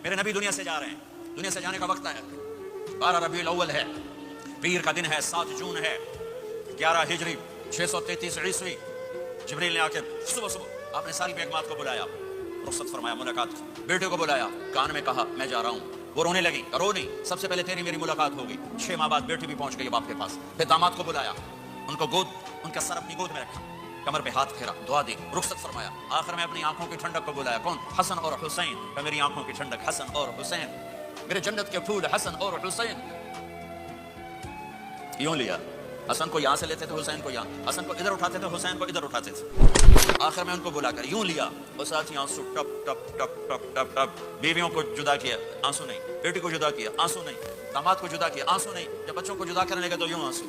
میرے نبی دنیا سے جا رہے ہیں, دنیا سے جانے کا وقت ہے, 12 ربیع الاول ہے, پیر کا دن ہے, 7 جون ہے, 11 ہجری 633 عیسوی. جبریل نے آ کے صبح آپ نے ساری بیگمات کو بلایا, رخصت فرمایا, ملاقات کی, بیٹے کو بلایا, کان میں کہا میں جا رہا ہوں. وہ رونے لگی, رو نہیں, سب سے پہلے تیری میری ملاقات ہوگی. 6 ماہ بعد بیٹی بھی پہنچ گئی باپ کے پاس. پھر داماد کو بلایا, ان کو گود, ان کا سر اپنی گود میں رکھا, کمر پہ ہاتھ پھیرا, دعا دی, رخصت فرمایا. آخر میں اپنی آنکھوں کی ٹھنڈک کو بلایا, کون؟ حسن اور حسین. کہ میری آنکھوں کی ٹھنڈک حسن اور حسین, میرے جنت کے پھول حسن اور حسین. یوں لیا, حسن کو یہاں سے لیتے تھے, حسین کو یہاں, حسن کو ادھر اٹھاتے تھے, حسین کو ادھر اٹھاتے تھے. آخر میں ان کو بلا کر یوں لیا, اور ساتھ ہی آنسو ٹپ ٹپ ٹپ ٹپ ٹپ ٹپ. بیویوں کو جدا کیا, آنسو نہیں. بیٹی کو جدا کیا, آنسو نہیں. داماد کو جدا کیا, آنسو نہیں. جب بچوں کو جدا کرنے لگے تو یوں آنسو.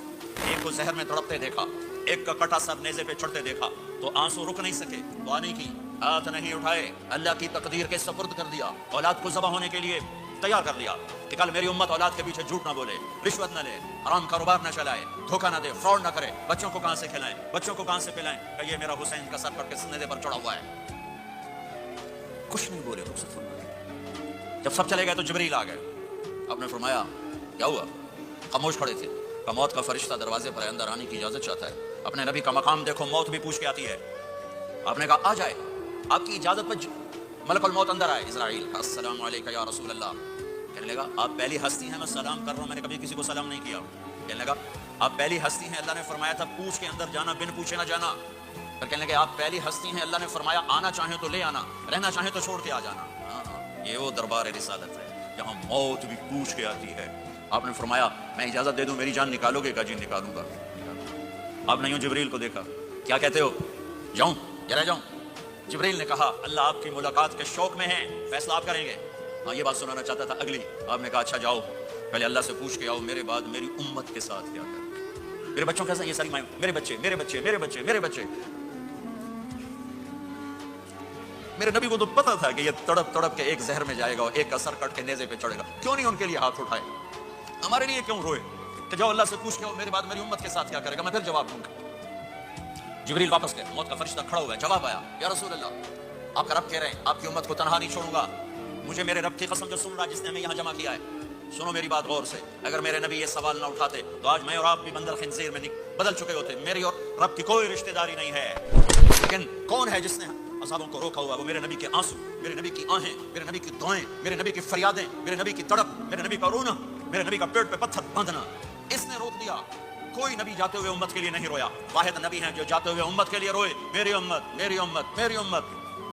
ایک کو زہر میں تڑپتے دیکھا, ایک کا کٹا سر نیزے پہ چڑھتے دیکھا, تو آنسو رک نہیں سکے, دعا نہیں کی, ہاتھ نہیں اٹھائے, اللہ کی تقدیر کے سپرد کر دیا, اولاد کو ذبح ہونے کے لیے تیار کر دیا کہ کل میری امت اولاد کے پیچھے جھوٹ نہ بولے, رشوت نہ لے, حرام کاروبار نہ چلائے, دھوکہ نہ دے, فراڈ نہ کرے. بچوں کو کہاں سے کھلائیں, بچوں کو کہاں سے پلائیں, کہ یہ میرا حسین کا سر کٹ کے سینے پر چڑھا ہوا ہے. کچھ نہیں بولے. جب سب چلے گئے تو جبریل آ گئے. آپ نے فرمایا کیا ہوا؟ خاموش کھڑے تھے. کہ موت کا فرشتہ دروازے پر اندر آنے کی اجازت چاہتا ہے. اپنے نبی کا مقام دیکھو, موت بھی پوچھ کے آتی ہے. آپ نے کہا آ جائے, آپ کی اجازت پر ملک الموت اندر آئے. اسرائیل کا السلام علیکم یا رسول اللہ. کہنے لگا آپ پہلی ہستی ہیں, میں سلام کر رہا ہوں, میں نے کبھی کسی کو سلام نہیں کیا. کہنے لگا آپ پہلی ہستی ہیں, اللہ نے فرمایا تھا پوچھ کے اندر جانا, بن پوچھے نہ جانا. پھر کہنے لگے آپ پہلی ہستی ہیں, اللہ نے فرمایا آنا چاہیں تو لے آنا, رہنا چاہیں تو چھوڑ کے آ جانا. یہ وہ دربار رسالت ہے جہاں موت بھی پوچھ کے آتی ہے. آپ نے فرمایا میں اجازت دے دوں میری جان نکالو گے؟ کہا جی نکالوں گا. آپ نے یوں جبریل کو دیکھا, کیا کہتے ہو, جاؤں یا رہ جاؤں؟ جبریل نے کہا اللہ آپ کی ملاقات کے شوق میں ہیں, فیصلہ آپ کریں گے. ہاں یہ بات سنانا چاہتا تھا اگلی. آپ نے کہا اچھا جاؤ, پہلے اللہ سے پوچھ کے آؤ میرے بعد میری امت کے ساتھ کیا کریں, میرے بچوں کیسا, یہ ساری مائیں, میرے بچے میرے بچے میرے بچے میرے بچے. میرے نبی کو تو پتا تھا کہ یہ تڑپ تڑپ کے ایک زہر میں جائے گا اور ایک کا سر کٹ کے نیزے پہ چڑھے گا. کیوں نہیں ان کے لیے ہاتھ اٹھائے, ہمارے لیے کیوں روئے کہ جاؤ اللہ سے پوچھ کے آؤ میرے بعد میری امت کے ساتھ کیا کرے گا, میں پھر جواب دوں گا. جبریل واپس گئے, موت کا فرشتہ کھڑا ہوا ہے, جواب آیا یا رسول اللہ آپ کا رب کہہ رہے ہیں آپ کی امت کو تنہا نہیں چھوڑوں گا. مجھے میرے رب کی قسم جو سن رہا جس نے ہمیں یہاں جمع کیا ہے, سنو میری بات غور سے. اگر میرے نبی یہ سوال نہ اٹھاتے تو آج میں اور آپ بھی بندر خنزیر میں بدل چکے ہوتے. میری اور رب کی کوئی رشتہ داری نہیں ہے. لیکن کون ہے جس نے عذابوں کو روکا ہوا؟ وہ میرے نبی کے آنسو, میرے نبی کی آہیں, میرے نبی کی دعائیں, میرے نبی کی فریادیں, میرے نبی کی تڑپ, میرے نبی کا رونا, میرے نبی کا پیٹ پہ پتھر باندھنا. اس نے روک دیا. کوئی نبی جاتے ہوئے امت کے لیے نہیں رویا, واحد نبی ہیں جو جاتے ہوئے امت کے لیے روئے, میری امت میری امت میری امت.